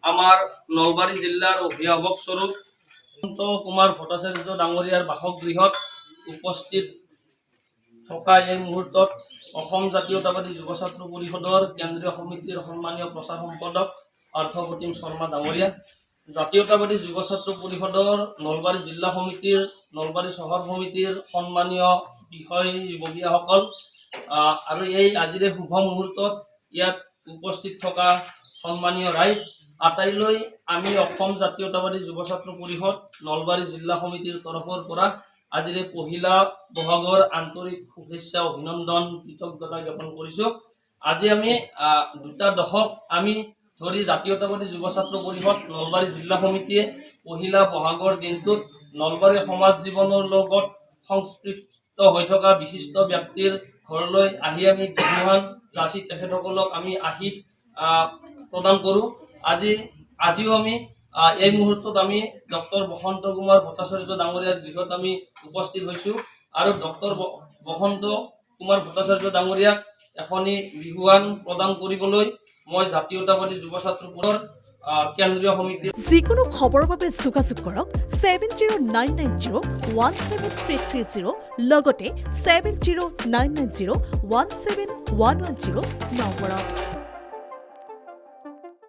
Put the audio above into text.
আমাৰ নলবাৰী জিলাৰ অভিভাৱক স্বৰূপ বসন্ত কুমাৰ ভট্টাচাৰ্য ডাঙৰীয়াৰ বাসগৃহত উপস্থিত থকা এই মুহূৰ্তত অসম জাতীয়তাবাদী যুৱ ছাত্ৰ পৰিষদৰ কেন্দ্ৰীয় সমিতিৰ সন্মানীয় প্ৰচাৰ সম্পাদক অৰ্থপ্ৰতিম শৰ্মা ডাঙৰীয়া, জাতীয়তাবাদী যুৱ ছাত্ৰ পৰিষদৰ নলবাৰী জিলা সমিতিৰ, নলবাৰী চহৰ সমিতিৰ সন্মানীয় বিষয়ববীয়াসকল আৰু এই আজিৰ শুভ মুহূৰ্তত ইয়াত উপস্থিত থকা সন্মানীয় ৰাইজ, আটাইলৈ আমি অসম জাতীয়তাবাদী যুৱ ছাত্ৰ পৰিষদ নলবাৰী জিলা সমিতিৰ তৰফৰ পৰা আজিৰ পহিলা বহাগৰ আন্তৰিক শুভেচ্ছা অভিনন্দন কৃতজ্ঞতা জ্ঞাপন কৰিছোঁ। আজি আমি 2 দশক আমি ধৰি জাতীয়তাবাদী যুৱ ছাত্ৰ পৰিষদ নলবাৰী জিলা সমিতিয়ে পহিলা বহাগৰ দিনটোত নলবাৰী সমাজ জীৱনৰ লগত সংশ্লিষ্ট হৈ থকা বিশিষ্ট ব্যক্তিৰ ঘৰলৈ আহি আমি বিহুৱান যাচি তেখেতসকলক আমি আশীষ প্ৰদান কৰোঁ। আজিও আমি এই মুহূৰ্তত আমি ডক্টৰ বসন্ত কুমাৰ ভট্টাচাৰ্য ডাঙৰীয়াৰ গৃহত আমি উপস্থিত হৈছোঁ আৰু ডক্টৰ বসন্ত কুমাৰ ভট্টাচাৰ্য ডাঙৰীয়াক এখনি বিহুৱান প্ৰদান কৰিবলৈ মই জাতীয়তাবাদী যুৱ ছাত্ৰ পৰিষদৰ কেন্দ্ৰীয় সমিতি যিকোনো খবৰৰ বাবে যোগাযোগ কৰক 7099017330 লগতে 7099017110 নম্বৰত।